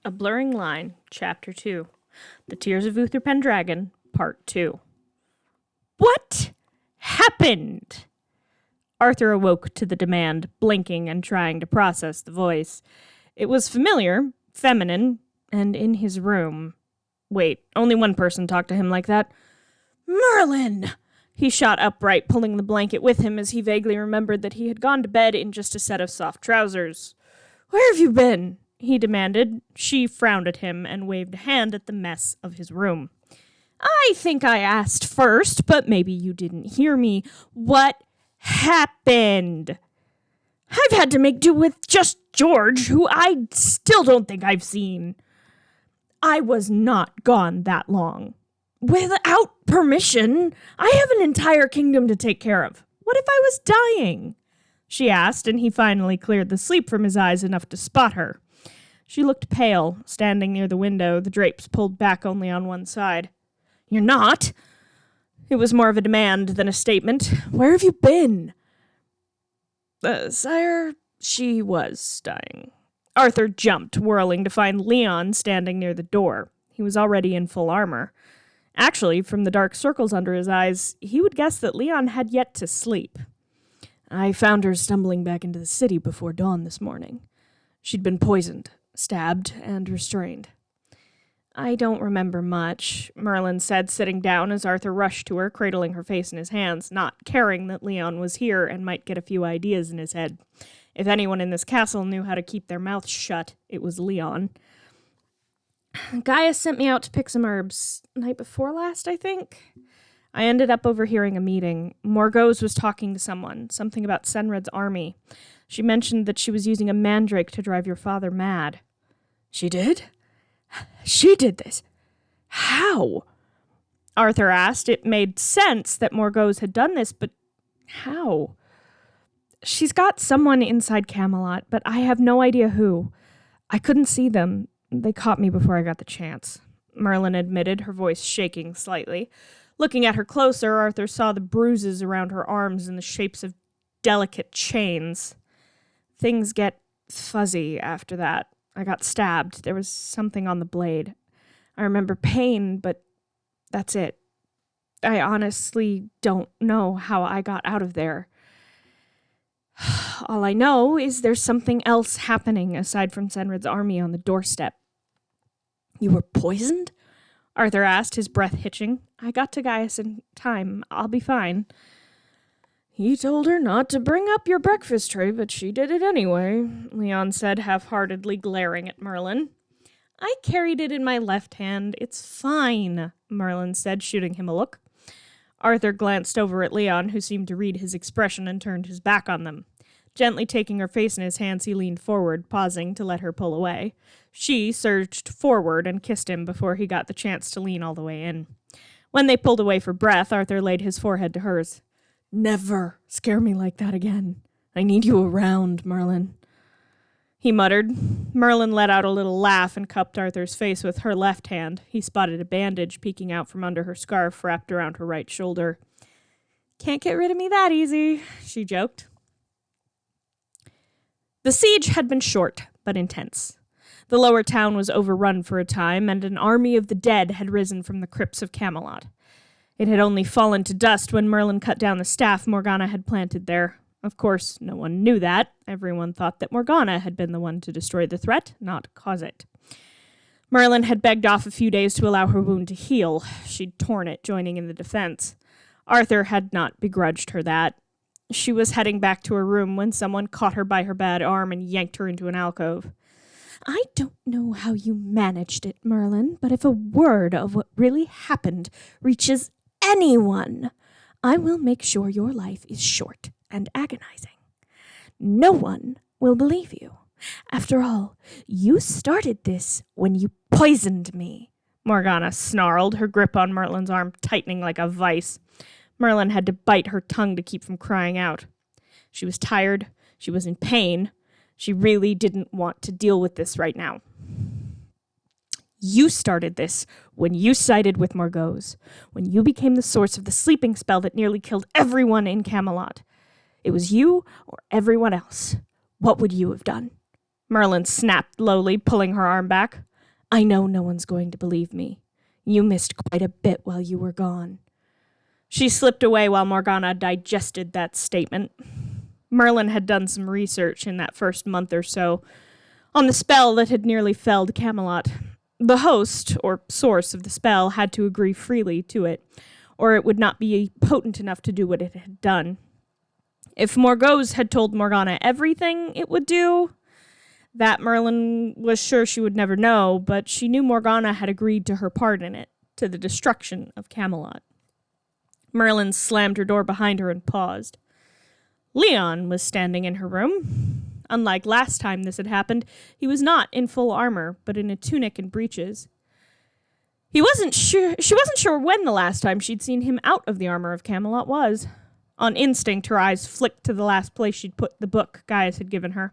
A Blurring Line, Chapter 2. The Tears of Uther Pendragon, Part 2. What happened? Arthur awoke to the demand, blinking and trying to process the voice. It was familiar, feminine, and in his room. Wait, only one person talked to him like that. Merlin! He shot upright, pulling the blanket with him as he vaguely remembered that he had gone to bed in just a set of soft trousers. Where have you been? He demanded. She frowned at him and waved a hand at the mess of his room. I think I asked first, but maybe you didn't hear me. What happened? I've had to make do with just George, who I still don't think I've seen. I was not gone that long. Without permission, I have an entire kingdom to take care of. What if I was dying? She asked, and he finally cleared the sleep from his eyes enough to spot her. She looked pale, standing near the window, the drapes pulled back only on one side. You're not? It was more of a demand than a statement. Where have you been? Sire, she was dying. Arthur jumped, whirling to find Leon standing near the door. He was already in full armor. Actually, from the dark circles under his eyes, he would guess that Leon had yet to sleep. I found her stumbling back into the city before dawn this morning. She'd been poisoned, stabbed, and restrained. I don't remember much, Merlin said, sitting down as Arthur rushed to her, cradling her face in his hands, not caring that Leon was here and might get a few ideas in his head. If anyone in this castle knew how to keep their mouths shut, it was Leon. Gaius sent me out to pick some herbs. Night before last, I think. I ended up overhearing a meeting. Morgause was talking to someone, something about Senred's army. She mentioned that she was using a mandrake to drive your father mad. She did? She did this? How? Arthur asked. It made sense that Morgause had done this, but how? She's got someone inside Camelot, but I have no idea who. I couldn't see them. They caught me before I got the chance, Merlin admitted, her voice shaking slightly. Looking at her closer, Arthur saw the bruises around her arms in the shapes of delicate chains. Things get fuzzy after that. I got stabbed. There was something on the blade. I remember pain, but that's it. I honestly don't know how I got out of there. All I know is there's something else happening aside from Senred's army on the doorstep. You were poisoned? Arthur asked, his breath hitching. I got to Gaius in time. I'll be fine. He told her not to bring up your breakfast tray, but she did it anyway, Leon said, half-heartedly glaring at Merlin. I carried it in my left hand. It's fine, Merlin said, shooting him a look. Arthur glanced over at Leon, who seemed to read his expression and turned his back on them. Gently taking her face in his hands, he leaned forward, pausing to let her pull away. She surged forward and kissed him before he got the chance to lean all the way in. When they pulled away for breath, Arthur laid his forehead to hers. Never scare me like that again. I need you around, Merlin. He muttered. Merlin let out a little laugh and cupped Arthur's face with her left hand. He spotted a bandage peeking out from under her scarf wrapped around her right shoulder. Can't get rid of me that easy, she joked. The siege had been short, but intense. The lower town was overrun for a time, and an army of the dead had risen from the crypts of Camelot. It had only fallen to dust when Merlin cut down the staff Morgana had planted there. Of course, no one knew that. Everyone thought that Morgana had been the one to destroy the threat, not cause it. Merlin had begged off a few days to allow her wound to heal. She'd torn it, joining in the defense. Arthur had not begrudged her that. She was heading back to her room when someone caught her by her bad arm and yanked her into an alcove. I don't know how you managed it, Merlin, but if a word of what really happened reaches anyone, I will make sure your life is short and agonizing. No one will believe you. After all, you started this when you poisoned me. Morgana snarled, her grip on Merlin's arm tightening like a vice. Merlin had to bite her tongue to keep from crying out. She was tired. She was in pain. She really didn't want to deal with this right now. You started this when you sided with Morgause, when you became the source of the sleeping spell that nearly killed everyone in Camelot. It was you or everyone else. What would you have done? Merlin snapped lowly, pulling her arm back. I know no one's going to believe me. You missed quite a bit while you were gone." She slipped away while Morgana digested that statement. Merlin had done some research in that first month or so on the spell that had nearly felled Camelot. The host, or source of the spell, had to agree freely to it, or it would not be potent enough to do what it had done. If Morgause had told Morgana everything it would do, that Merlin was sure she would never know, but she knew Morgana had agreed to her part in it, to the destruction of Camelot. Merlin slammed her door behind her and paused. Leon was standing in her room. Unlike last time this had happened, he was not in full armor, but in a tunic and breeches. She wasn't sure when the last time she'd seen him out of the armor of Camelot was. On instinct, her eyes flicked to the last place she'd put the book Gaius had given her.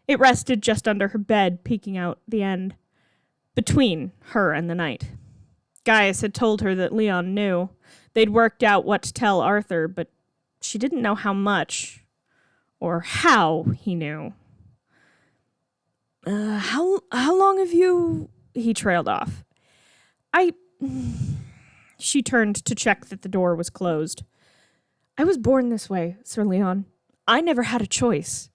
It rested just under her bed, peeking out the end, between her and the knight. Gaius had told her that Leon knew. They'd worked out what to tell Arthur, but she didn't know how much, or how he knew. How long have you... He trailed off. She turned to check that the door was closed. "I was born this way, Sir Leon. I never had a choice."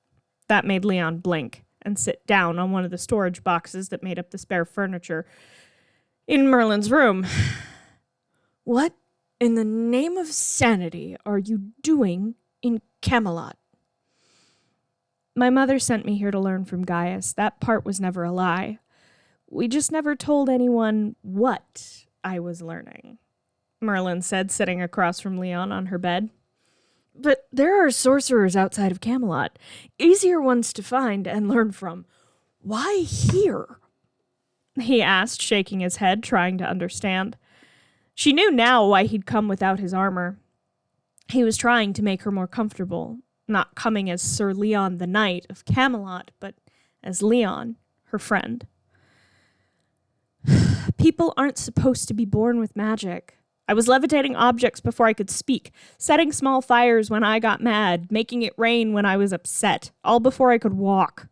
That made Leon blink and sit down on one of the storage boxes that made up the spare furniture in Merlin's room. "What in the name of sanity are you doing in Camelot?" "My mother sent me here to learn from Gaius. That part was never a lie. We just never told anyone what I was learning," Merlin said, sitting across from Leon on her bed. "But there are sorcerers outside of Camelot, easier ones to find and learn from. Why here?" he asked, shaking his head, trying to understand. She knew now why he'd come without his armor. He was trying to make her more comfortable, not coming as Sir Leon the Knight of Camelot, but as Leon, her friend. "People aren't supposed to be born with magic. I was levitating objects before I could speak, setting small fires when I got mad, making it rain when I was upset, all before I could walk.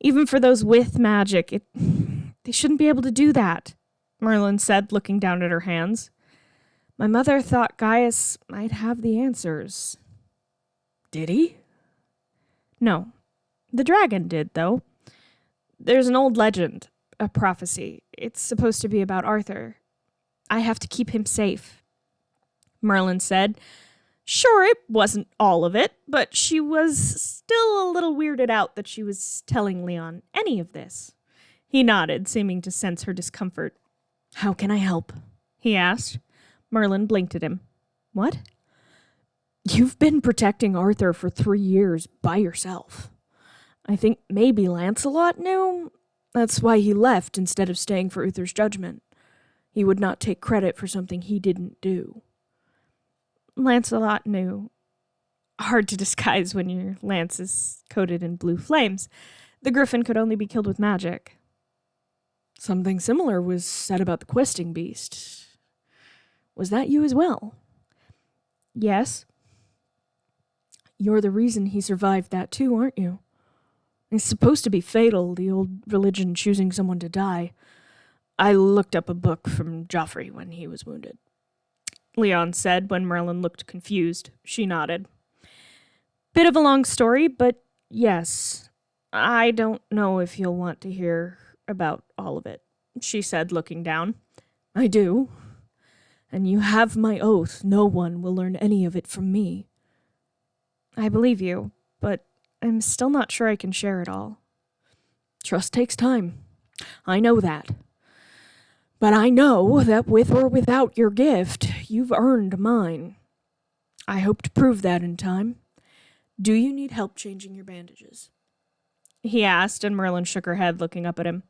Even for those with magic, they shouldn't be able to do that," Merlin said, looking down at her hands. "My mother thought Gaius might have the answers." "Did he?" "No. The dragon did, though. There's an old legend, a prophecy. It's supposed to be about Arthur. I have to keep him safe," Merlin said. Sure, it wasn't all of it, but she was still a little weirded out that she was telling Leon any of this. He nodded, seeming to sense her discomfort. "How can I help?" he asked. Merlin blinked at him. "What?" "You've been protecting Arthur for 3 years by yourself. I think maybe Lancelot knew. That's why he left instead of staying for Uther's judgment. He would not take credit for something he didn't do." "Lancelot knew. Hard to disguise when your lance is coated in blue flames. The griffin could only be killed with magic." "Something similar was said about the questing beast. Was that you as well?" "Yes." "You're the reason he survived that too, aren't you? It's supposed to be fatal, the old religion choosing someone to die. I looked up a book from Joffrey when he was wounded," Leon said when Merlin looked confused. She nodded. "Bit of a long story, but yes. I don't know if you'll want to hear about all of it," she said, looking down. "I do. And you have my oath no one will learn any of it from me." "I believe you, but I'm still not sure I can share it all." "Trust takes time. I know that. But I know that with or without your gift, you've earned mine. I hope to prove that in time. Do you need help changing your bandages?" he asked, and Merlin shook her head, looking up at him.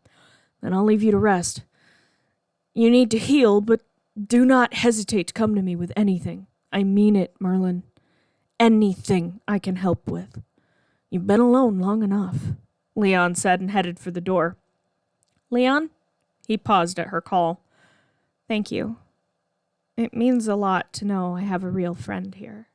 "Then I'll leave you to rest. You need to heal, but do not hesitate to come to me with anything. I mean it, Merlin. Anything I can help with. You've been alone long enough," Leon said, and headed for the door. "Leon?" He paused at her call. "Thank you. It means a lot to know I have a real friend here."